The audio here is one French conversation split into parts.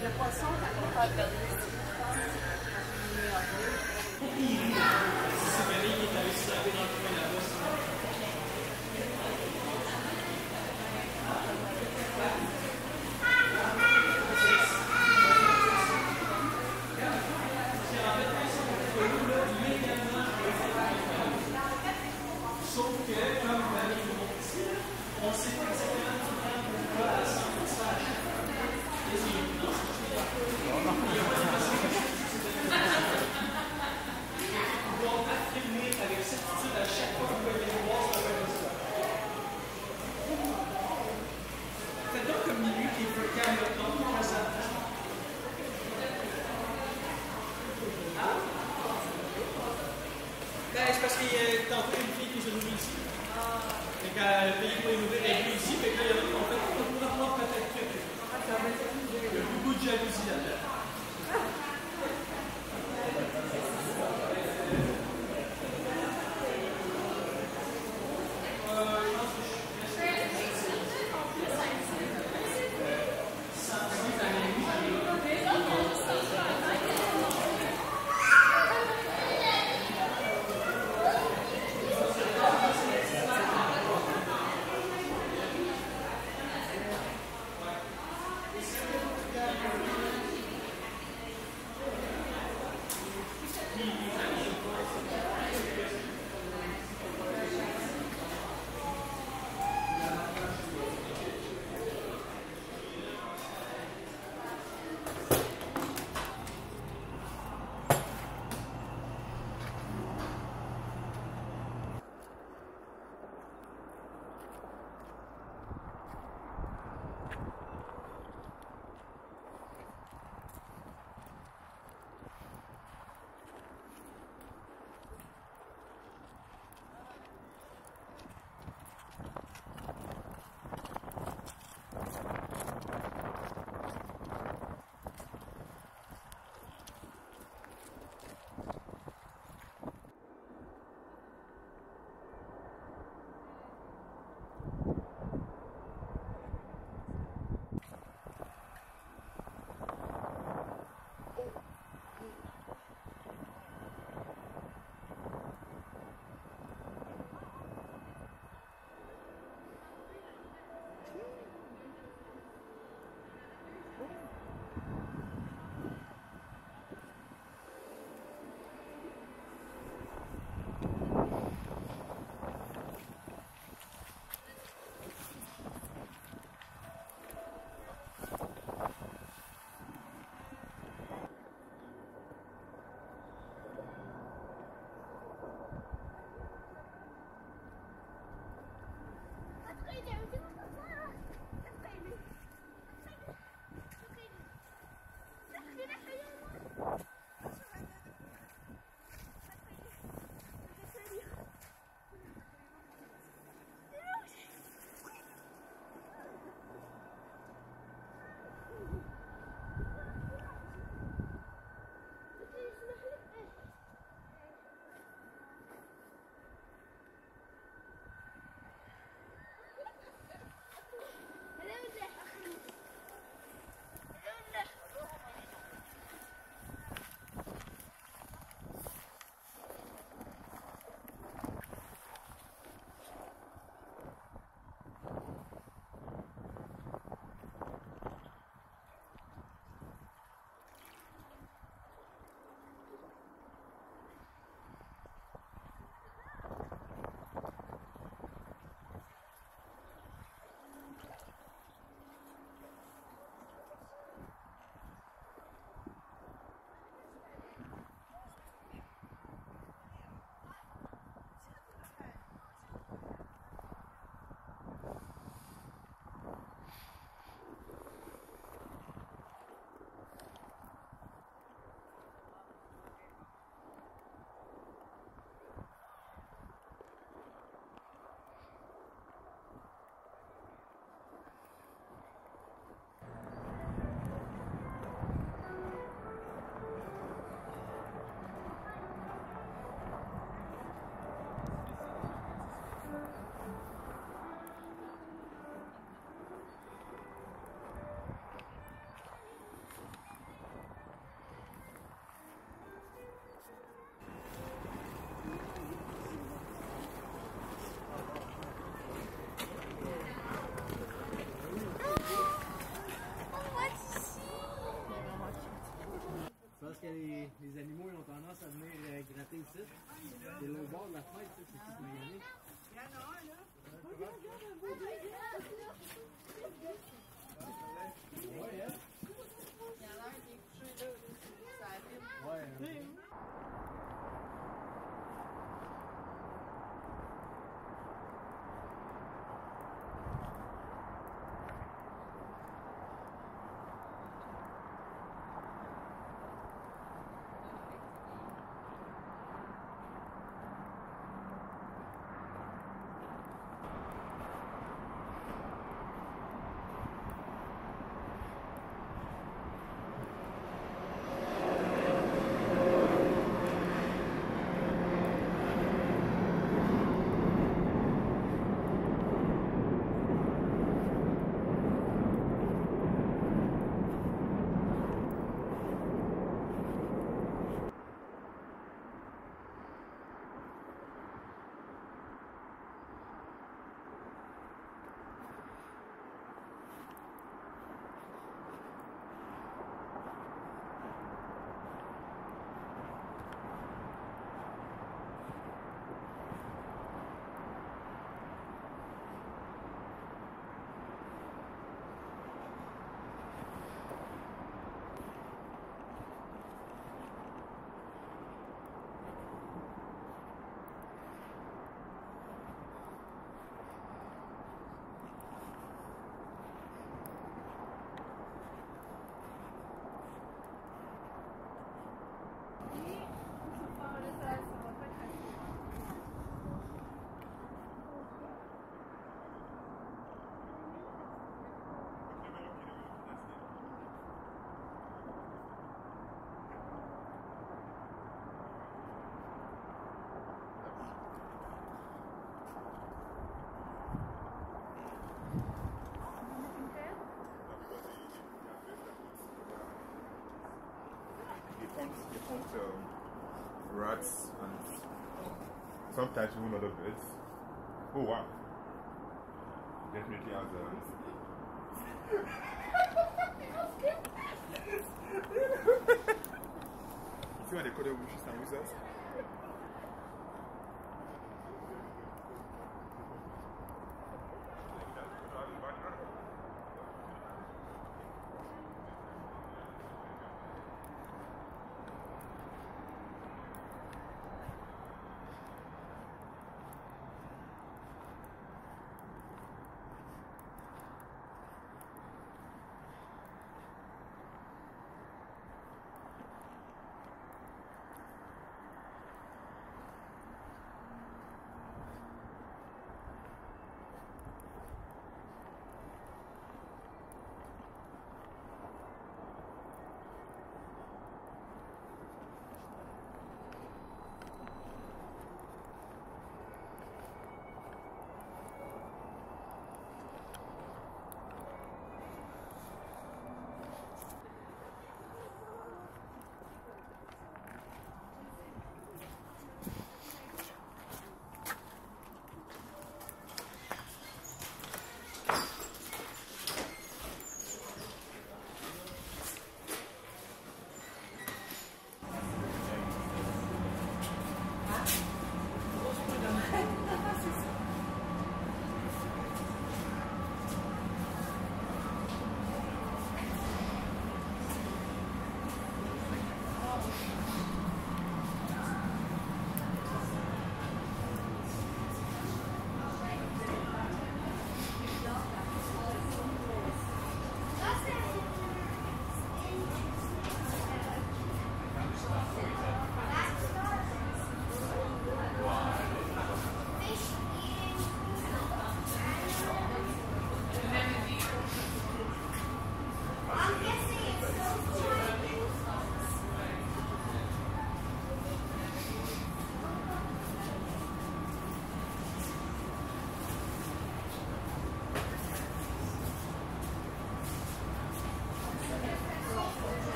Le poisson, quand on parle de c'est parce qu'il y a tantôt une fille qui se nourrit ici. Fait qu'elle a payé pour les nourrir avec lui ici. Fait que là, il y a en fait peut-être que il y a beaucoup de jalousie là-dedans. bord de la fenêtre, c'est tout magané. Il y en a un, là. Ouais, hein? Il y en a un qui est couché là, ça arrive. Ouais. They hunt rats and sometimes even other birds. Oh wow. Definitely has You see when they call them wishes and wizards?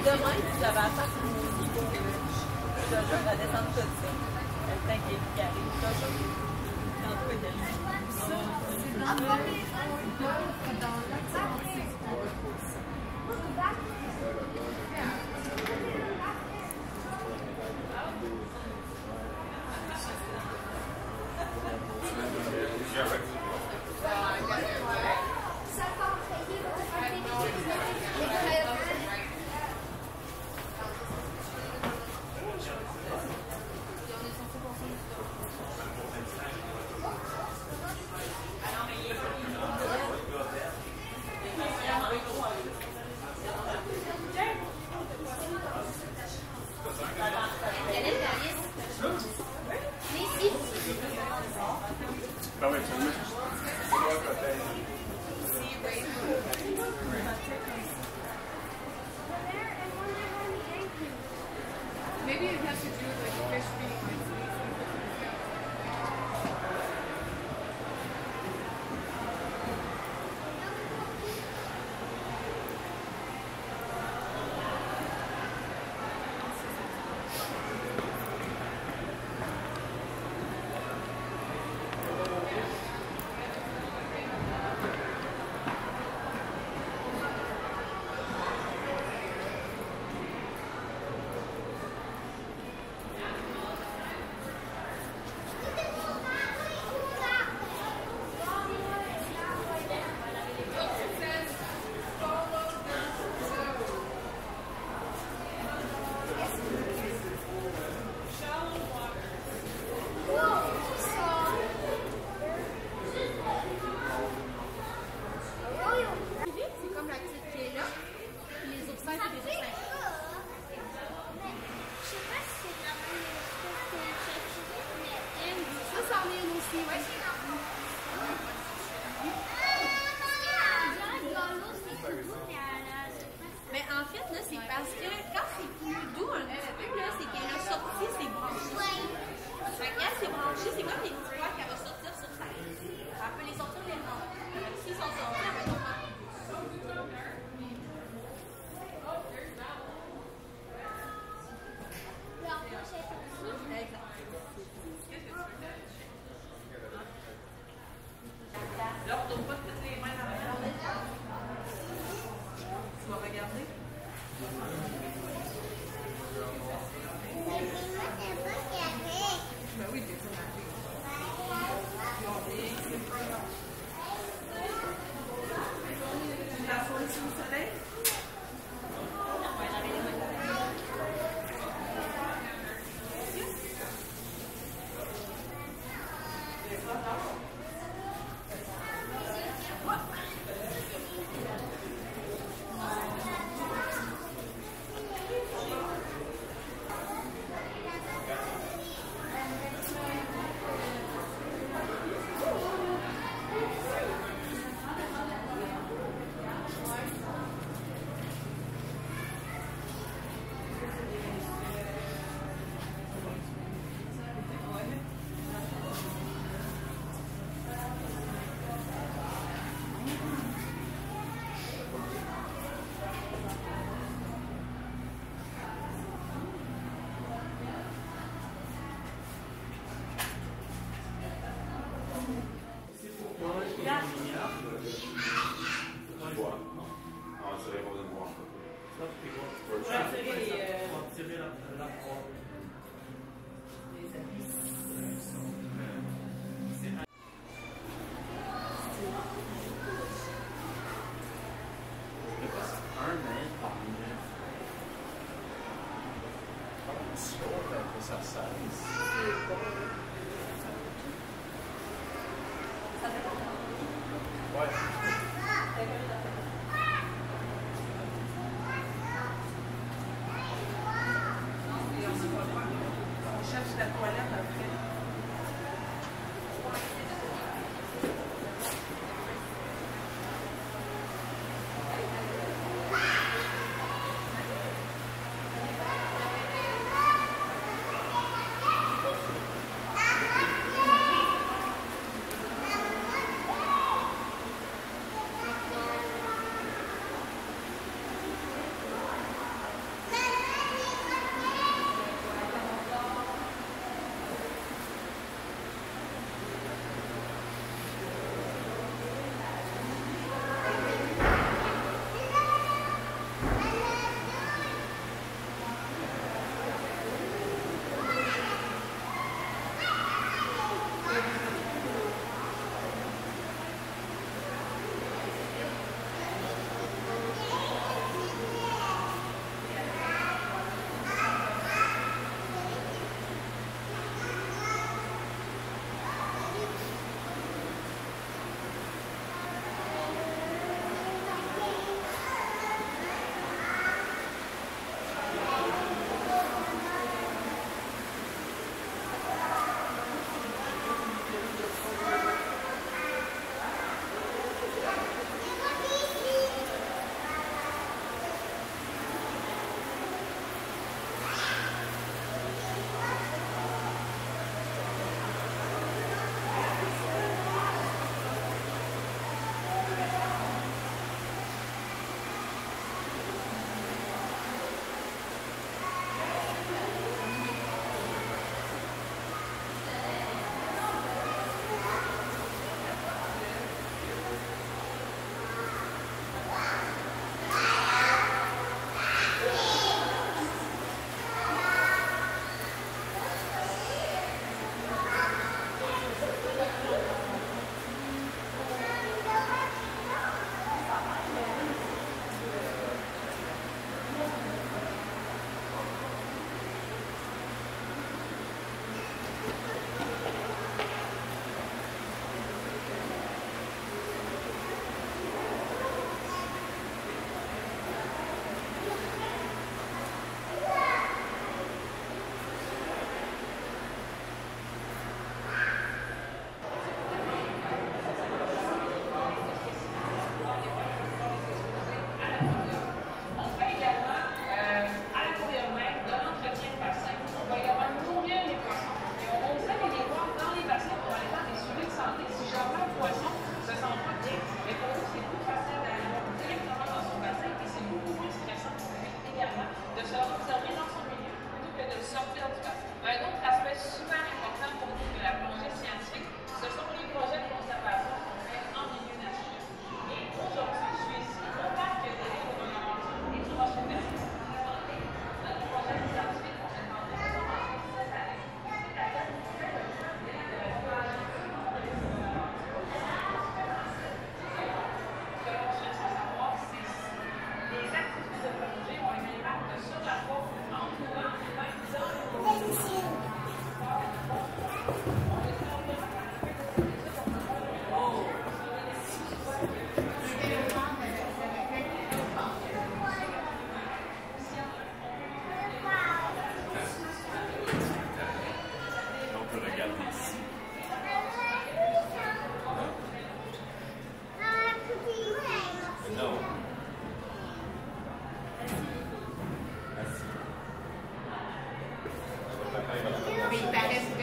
demain, vous avez à faire pour nous niveau, je vais redescendre tout ça. Le temps qui arrive, ça, tantôt, il est Maybe it has to do with like fish being Mais en fait, là, c'est parce que quand c'est plus doux un petit peu, là, c'est qu'elle a sorti ses branchies. Fait qu'elle, ses branchies, c'est comme des petits poils qu'elle va sortir sur sa tête. Elle peut les sortir les noms. S'ils sont sortis, elle va être encore plus. Là, on ne tourne pas toutes les mains dans la main. Tu vas regarder? Ben oui, bien sûr. La fournie sous le soleil? La toilette après.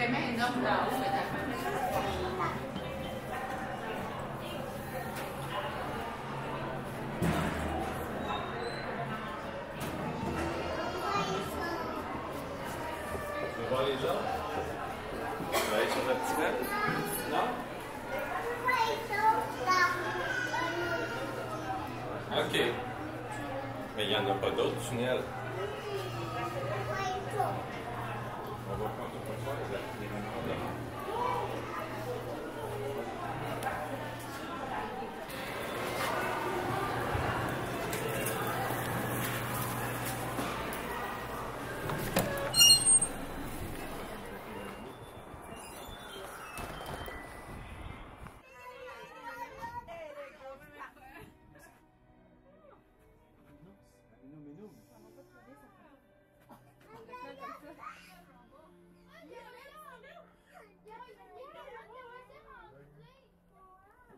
vraiment énorme d'en haut, mais Tu veux voir les autres? Tu vas aller sur le petit map? Non? OK. Mais il n'y en a pas d'autres tunnels. On va prendre une fois les mémoires de...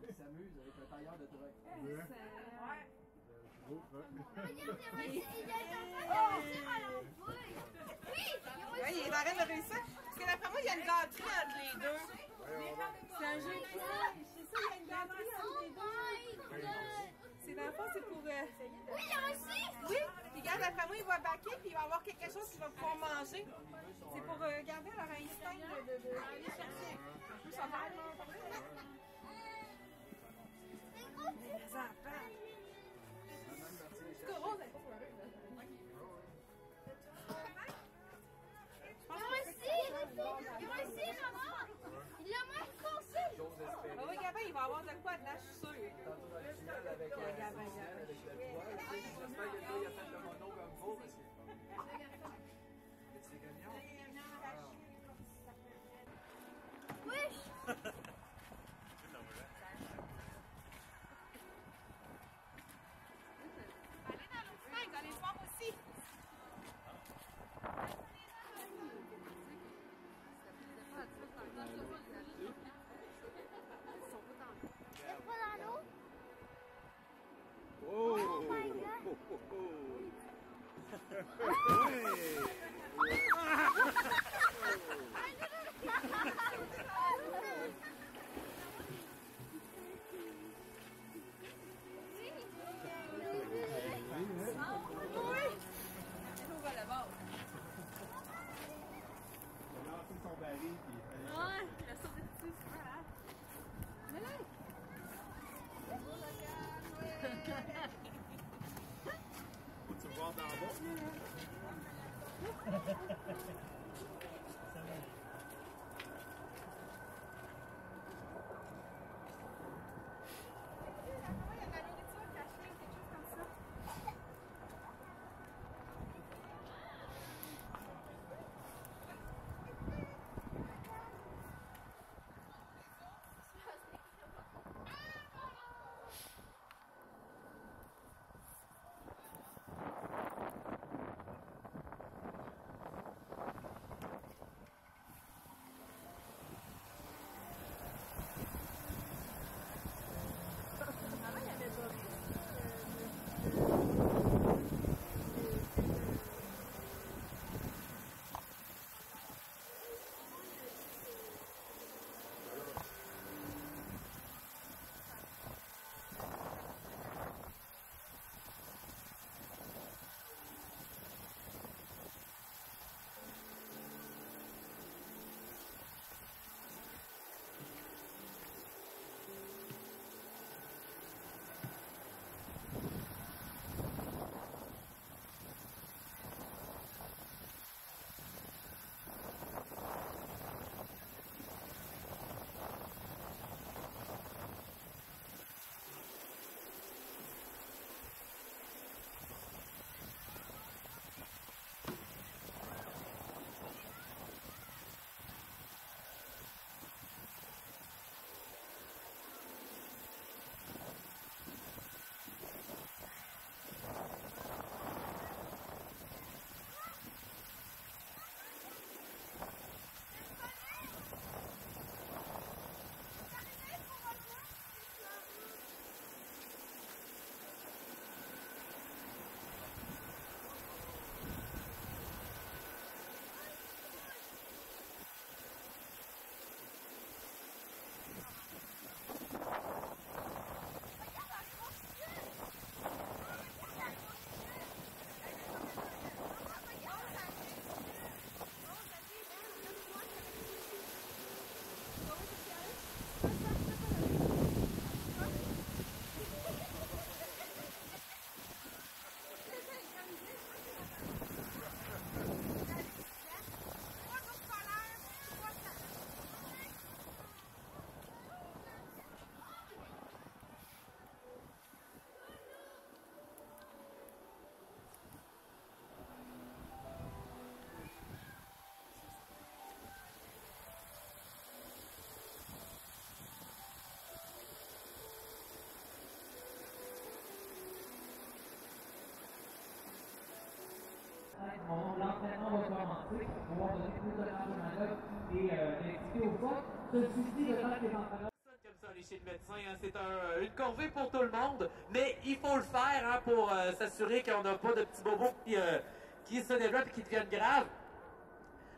Il s'amuse avec un tailleur de truck. Oui, il est en train de réussir. Parce que d'après moi, il y a une gâterie entre les deux. C'est un jeu de ça. C'est ça, il y a une gâterie entre les deux. C'est dans le fond, c'est pour. Oui, il y a aussi. Oui, puis regarde, d'après moi, il va baquer, puis il va avoir quelque chose qu'il va pouvoir manger. C'est pour garder leur instinct d'aller chercher. Ça va. Oui, Gabin, il va avoir de quoi de là, je suis sûre. Avec le toit. J'espère que toi, il a fait le mono comme vous. C'est gagnant. Oui! Allez dans l'autre semaine, vous allez le voir aussi. Oh! Faut-tu me voir d'en bas? et d'expliquer aux phoques ceci le temps que les entraîneurs. Comme ça, aller chez le médecin, hein, c'est une corvée pour tout le monde, mais il faut le faire hein, pour s'assurer qu'on n'a pas de petits bobos qui se développent et qui deviennent graves.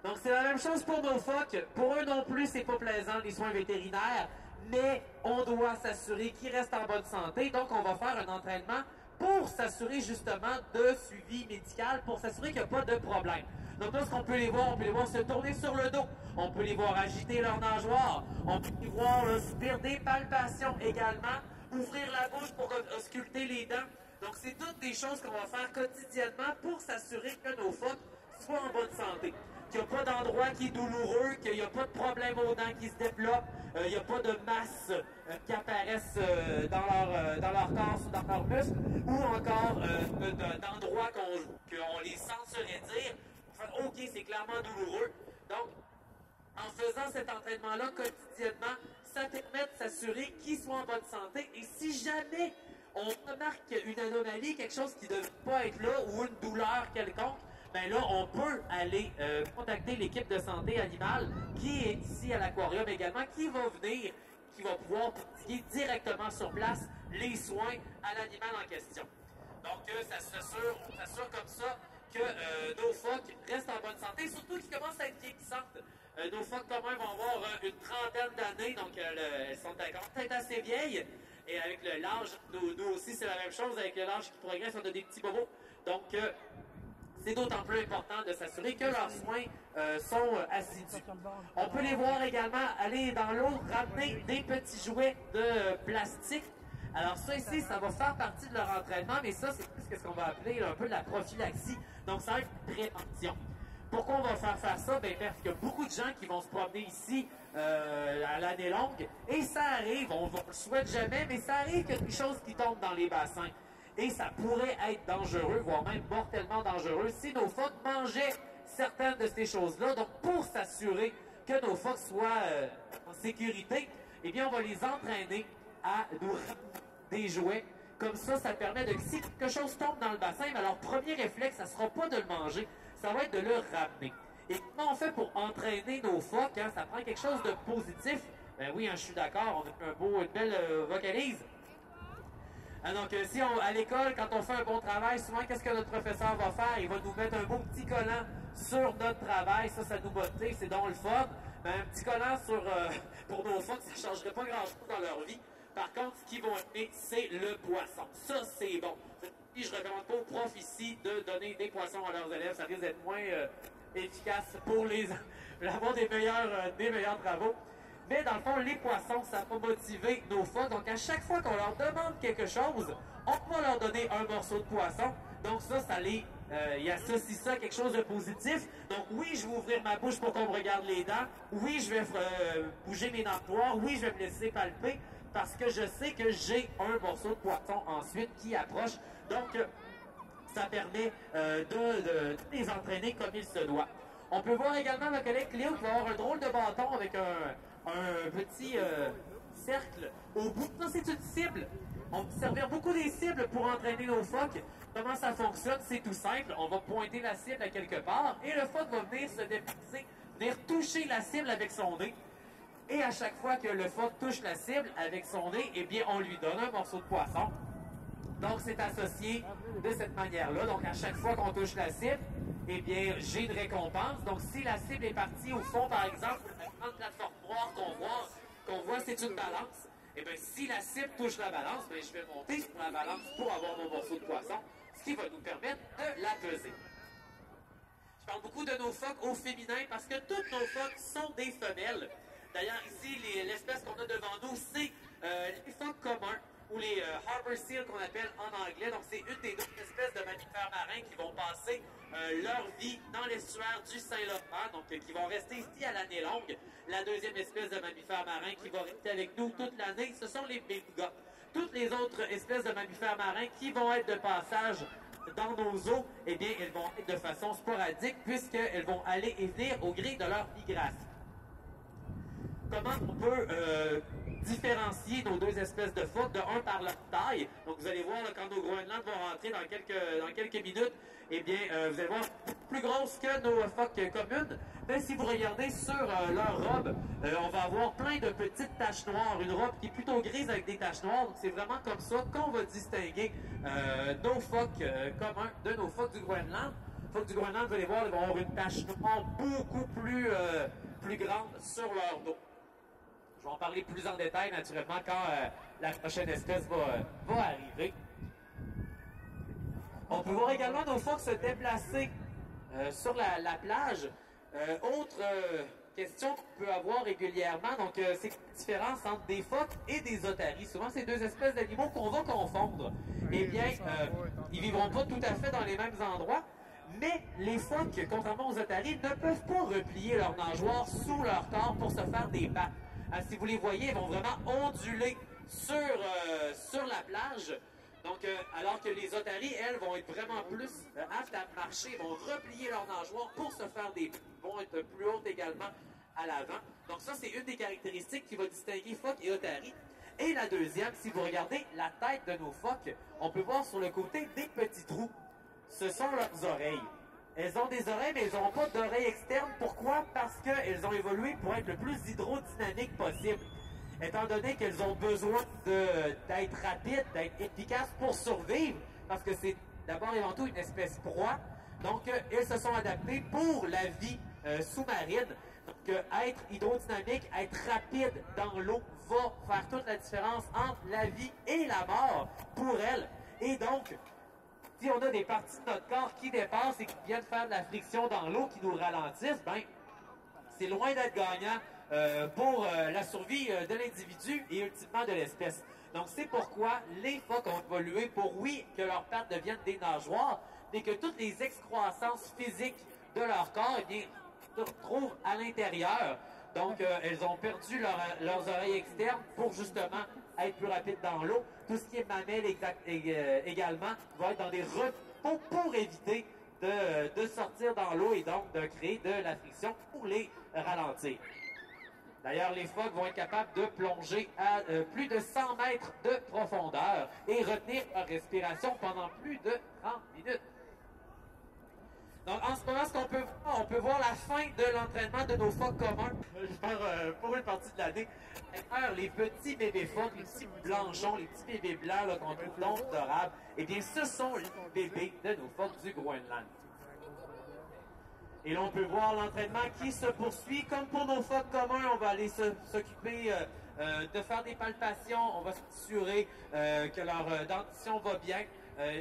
Donc c'est la même chose pour nos phoques. Pour eux non plus, c'est pas plaisant les soins vétérinaires, mais on doit s'assurer qu'ils restent en bonne santé. Donc on va faire un entraînement pour s'assurer justement de suivi médical, pour s'assurer qu'il n'y a pas de problème. Donc là, ce qu'on peut les voir se tourner sur le dos, on peut les voir agiter leur nageoire, on peut les voir subir des palpations également, ouvrir la bouche pour ausculter les dents. Donc c'est toutes des choses qu'on va faire quotidiennement pour s'assurer que nos phoques soient en bonne santé. Qu'il n'y a pas d'endroit qui est douloureux, qu'il n'y a pas de problème aux dents qui se développent, il n'y a pas de masse qui apparaissent dans leur corps ou dans leurs muscles, ou encore d'endroits qu'on les sentirait dire « Ok, c'est clairement douloureux ». Donc, en faisant cet entraînement-là quotidiennement, ça permet de s'assurer qu'ils soient en bonne santé. Et si jamais on remarque une anomalie, quelque chose qui ne devrait pas être là, ou une douleur quelconque, ben là, on peut aller contacter l'équipe de santé animale qui est ici à l'aquarium également, qui va venir, qui va pouvoir pratiquer directement sur place les soins à l'animal en question. Donc, ça s'assure comme ça que nos phoques restent en bonne santé, surtout qu'ils commencent à être vieillissantes. Nos phoques quand même vont avoir une trentaine d'années, donc elles sont peut-être assez vieilles. Et avec l'âge, nous aussi c'est la même chose, avec l'âge qui progresse, on a des petits bobos. Donc, c'est d'autant plus important de s'assurer que leurs soins sont assidus. On peut les voir également aller dans l'eau, ramener des petits jouets de plastique. Alors ça ici, ça va faire partie de leur entraînement, mais ça, c'est plus ce qu'on va appeler un peu de la prophylaxie. Donc ça va être une prévention. Pourquoi on va faire ça? Bien, parce qu'il y a beaucoup de gens qui vont se promener ici à l'année longue, et ça arrive, on ne le souhaite jamais, mais ça arrive qu'il y a des choses qui tombent dans les bassins. Et ça pourrait être dangereux, voire même mortellement dangereux, si nos phoques mangeaient certaines de ces choses-là. Donc, pour s'assurer que nos phoques soient en sécurité, eh bien, on va les entraîner à nous ramener des jouets. Comme ça, ça permet de, si quelque chose tombe dans le bassin, mais leur premier réflexe, ça ne sera pas de le manger, ça va être de le ramener. Et comment on fait pour entraîner nos phoques? Hein? Ça prend quelque chose de positif. Ben oui, hein, je suis d'accord, on a une belle vocalise. Donc, si à l'école, quand on fait un bon travail, souvent, qu'est-ce que notre professeur va faire? Il va nous mettre un beau petit collant sur notre travail. Ça nous motive, c'est donc le fun. Mais un petit collant pour nos phoques, ça ne changerait pas grand-chose dans leur vie. Par contre, ce qu'ils vont aimer, c'est le poisson. Ça, c'est bon. Et je ne recommande pas aux profs ici de donner des poissons à leurs élèves. Ça risque d'être moins efficace pour avoir des meilleurs travaux. Mais dans le fond, les poissons, ça va motiver nos phoques. Donc, à chaque fois qu'on leur demande quelque chose, on va leur donner un morceau de poisson. Donc, il associe ça à quelque chose de positif. Donc, oui, je vais ouvrir ma bouche pour qu'on me regarde les dents. Oui, je vais bouger mes dentoirs. Oui, je vais me laisser palper parce que je sais que j'ai un morceau de poisson ensuite qui approche. Donc, ça permet de les entraîner comme il se doit. On peut voir également ma collègue Cléo qui va avoir un drôle de bâton avec un petit cercle au bout. Ça, c'est une cible. On peut servir beaucoup des cibles pour entraîner nos phoques. Comment ça fonctionne? C'est tout simple. On va pointer la cible à quelque part et le phoque va venir se déplacer, venir toucher la cible avec son nez. Et à chaque fois que le phoque touche la cible avec son nez, eh bien, on lui donne un morceau de poisson. Donc, c'est associé de cette manière-là. Donc, à chaque fois qu'on touche la cible, eh bien, j'ai une récompense. Donc, si la cible est partie au fond, par exemple, la grande plateforme noire qu'on voit, c'est une balance. Eh bien, si la cible touche la balance, bien, je vais monter sur la balance pour avoir mon morceau de poisson, ce qui va nous permettre de la peser. Je parle beaucoup de nos phoques au féminin parce que toutes nos phoques sont des femelles. D'ailleurs, ici, l'espèce qu'on a devant nous, c'est les phoques communs, ou les harbor seals qu'on appelle en anglais. Donc, c'est une des deux espèces de mammifères marins qui vont passer leur vie dans l'estuaire du Saint-Laurent, donc qui vont rester ici à l'année longue. La deuxième espèce de mammifère marin qui va rester avec nous toute l'année, ce sont les bélugas. Toutes les autres espèces de mammifères marins qui vont être de passage dans nos eaux, eh bien, elles vont être de façon sporadique puisqu'elles vont aller et venir au gré de leur migration. Comment on peut différencier nos deux espèces de phoques, de un par leur taille. Donc vous allez voir là, quand nos Groenland vont rentrer dans quelques minutes, eh bien vous allez voir plus grosses que nos phoques communes. Mais si vous regardez sur leur robe, on va avoir plein de petites taches noires, une robe qui est plutôt grise avec des taches noires. Donc c'est vraiment comme ça qu'on va distinguer nos phoques communs de nos phoques du Groenland. Les phoques du Groenland, vous allez voir, ils vont avoir une tache noire beaucoup plus grande sur leur dos. Je vais en parler plus en détail, naturellement, quand la prochaine espèce va arriver. On peut voir également nos phoques se déplacer sur la plage. Autre question qu'on peut avoir régulièrement, donc c'est la différence entre des phoques et des otaries. Souvent, c'est deux espèces d'animaux qu'on va confondre. Eh bien, ils vivront pas tout à fait dans les mêmes endroits, mais les phoques, contrairement aux otaries, ne peuvent pas replier leurs nageoires sous leur corps pour se faire des pattes. Si vous les voyez, ils vont vraiment onduler sur la plage. Donc, alors que les otaries, elles, vont être vraiment plus aptes à marcher, vont replier leurs nageoires pour se faire des pattes, vont être plus hautes également à l'avant. Donc ça, c'est une des caractéristiques qui va distinguer phoques et otaries. Et la deuxième, si vous regardez la tête de nos phoques, on peut voir sur le côté des petits trous. Ce sont leurs oreilles. Elles ont des oreilles, mais elles n'ont pas d'oreilles externes. Pourquoi? Parce qu'elles ont évolué pour être le plus hydrodynamique possible. Étant donné qu'elles ont besoin d'être rapides, d'être efficaces pour survivre, parce que c'est d'abord et avant tout une espèce proie. Donc, elles se sont adaptées pour la vie sous-marine. Donc, être hydrodynamique, être rapide dans l'eau va faire toute la différence entre la vie et la mort pour elles. Et donc, si on a des parties de notre corps qui dépassent et qui viennent faire de la friction dans l'eau, qui nous ralentissent, ben, c'est loin d'être gagnant pour la survie de l'individu et ultimement de l'espèce. Donc, c'est pourquoi les phoques ont évolué pour, oui, que leurs pattes deviennent des nageoires, mais que toutes les excroissances physiques de leur corps, eh bien, se retrouvent à l'intérieur. Donc, elles ont perdu leurs oreilles externes pour justement être plus rapides dans l'eau. Tout ce qui est mamelles également va être dans des repos pour éviter de sortir dans l'eau et donc de créer de la friction pour les ralentir. D'ailleurs, les phoques vont être capables de plonger à plus de 100 mètres de profondeur et retenir leur respiration pendant plus de 30 minutes. Donc, en ce moment, ce qu'on peut voir, on peut voir la fin de l'entraînement de nos phoques communs pour une partie de l'année. Les petits bébés phoques, les petits blanchons, les petits bébés blancs qu'on trouve donc adorables, eh bien, ce sont les bébés de nos phoques du Groenland. Et là, on peut voir l'entraînement qui se poursuit. Comme pour nos phoques communs, on va aller s'occuper de faire des palpations. On va s'assurer que leur dentition va bien.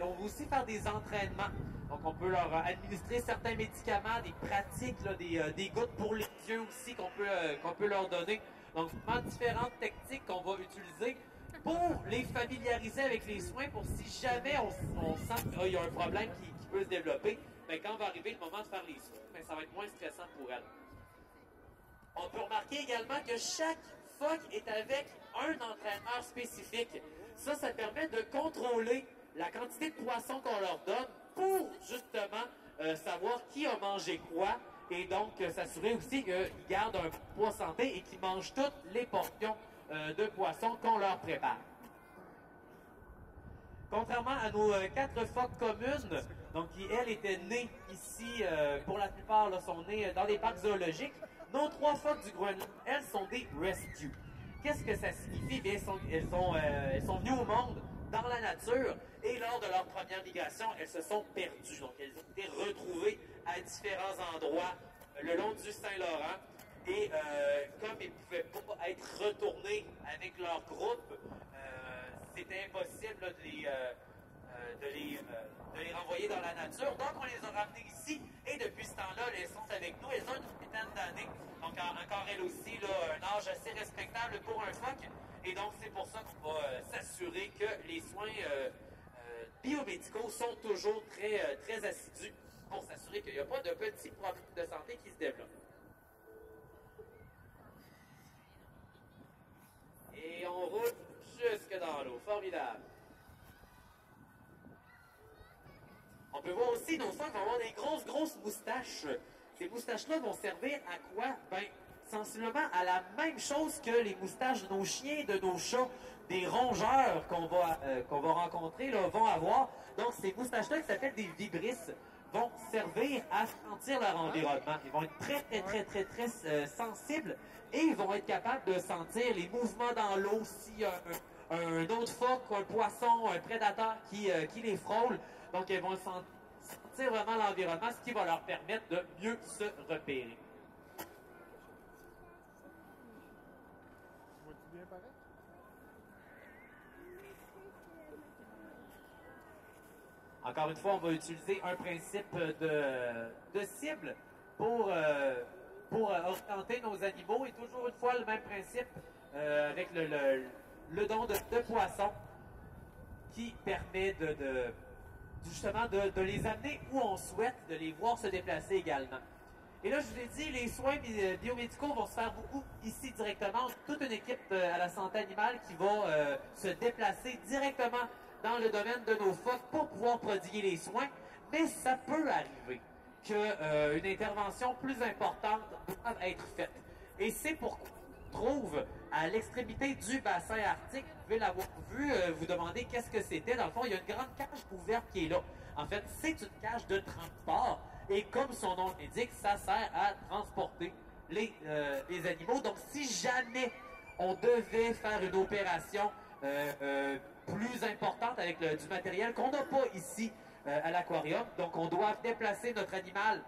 On va aussi faire des entraînements. Donc, on peut leur administrer certains médicaments, des pratiques, là, des gouttes pour les yeux aussi qu'on peut leur donner. Donc, vraiment différentes techniques qu'on va utiliser pour les familiariser avec les soins, pour si jamais on sent qu'il y a un problème qui peut se développer, bien, quand va arriver le moment de faire les soins, bien, ça va être moins stressant pour elles. On peut remarquer également que chaque phoque est avec un entraîneur spécifique. Ça permet de contrôler la quantité de poissons qu'on leur donne pour justement savoir qui a mangé quoi et donc s'assurer aussi qu'ils gardent un poids santé et qu'ils mangent toutes les portions de poissons qu'on leur prépare. Contrairement à nos 4 phoques communes, donc qui, elles, étaient nées ici, pour la plupart, là, sont nées dans des parcs zoologiques, nos 3 phoques du Groenland, elles sont des rescues. Qu'est-ce que ça signifie? Bien, elles sont venues au monde dans la nature et lors de leur première migration, elles se sont perdues. Donc, elles ont été retrouvées à différents endroits le long du Saint-Laurent. Et comme ils ne pouvaient pas être retournés avec leur groupe, c'était impossible là, de les renvoyer dans la nature. Donc, on les a ramenés ici et depuis ce temps-là, elles sont avec nous. Elles ont une vingtaine d'années. Donc, encore elles aussi, là, un âge assez respectable pour un phoque. Et donc, c'est pour ça qu'on va s'assurer que les soins biomédicaux sont toujours très assidus pour s'assurer qu'il n'y a pas de petits problèmes de santé qui se développent. Et on roule jusque dans l'eau. Formidable. On peut voir aussi nos phoques vont avoir des grosses moustaches. Ces moustaches-là vont servir à quoi? Ben, sensiblement à la même chose que les moustaches de nos chiens, de nos chats, des rongeurs qu'on va rencontrer, là, vont avoir. Donc, ces moustaches-là, qui s'appellent des vibrisses, vont servir à sentir leur environnement. Ils vont être très sensibles et ils vont être capables de sentir les mouvements dans l'eau, s'il y a un autre phoque, un poisson, un prédateur qui les frôle. Donc, ils vont sentir vraiment l'environnement, ce qui va leur permettre de mieux se repérer. Vois-tu bien paraître? Encore une fois, on va utiliser un principe de cible pour orienter nos animaux et toujours une fois le même principe avec le don de poisson qui permet justement de les amener où on souhaite, de les voir se déplacer également. Et là, je vous ai dit, les soins biomédicaux vont se faire beaucoup ici directement. Toute une équipe à la santé animale qui va se déplacer directement dans le domaine de nos phoques pour pouvoir prodiguer les soins. Mais ça peut arriver qu'une intervention plus importante doive être faite. Et c'est pourquoi on trouve à l'extrémité du bassin arctique, vous pouvez l'avoir vu, vous demandez qu'est-ce que c'était. Dans le fond, il y a une grande cage ouverte qui est là. En fait, c'est une cage de transport. Et comme son nom l'indique, ça sert à transporter les animaux. Donc, si jamais on devait faire une opération plus importante avec du matériel qu'on n'a pas ici à l'aquarium, donc on doit déplacer notre animal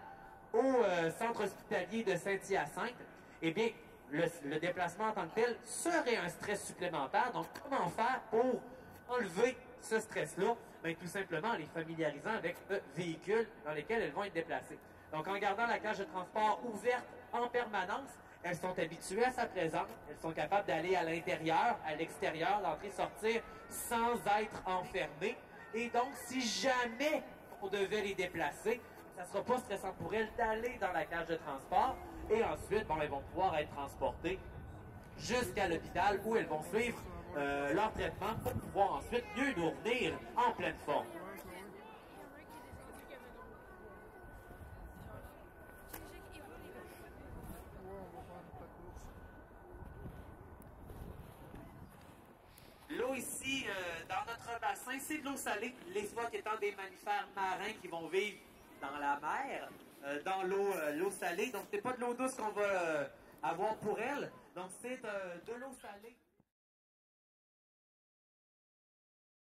au centre hospitalier de Saint-Hyacinthe, eh bien, le déplacement en tant que tel serait un stress supplémentaire. Donc, comment faire pour enlever ce stress-là? Bien, tout simplement en les familiarisant avec le véhicule dans lequel elles vont être déplacées. Donc, en gardant la cage de transport ouverte en permanence, elles sont habituées à sa présence, elles sont capables d'aller à l'intérieur, à l'extérieur, d'entrer-sortir sans être enfermées. Et donc, si jamais on devait les déplacer, ça ne sera pas stressant pour elles d'aller dans la cage de transport. Et ensuite, bon, elles vont pouvoir être transportées jusqu'à l'hôpital où elles vont suivre leur traitement pour pouvoir ensuite mieux nous revenir en pleine forme. L'eau ici, dans notre bassin, c'est de l'eau salée. Les phoques étant des mammifères marins qui vont vivre dans la mer, dans l'eau salée. Donc, c'est pas de l'eau douce qu'on va avoir pour elles. Donc, c'est de l'eau salée.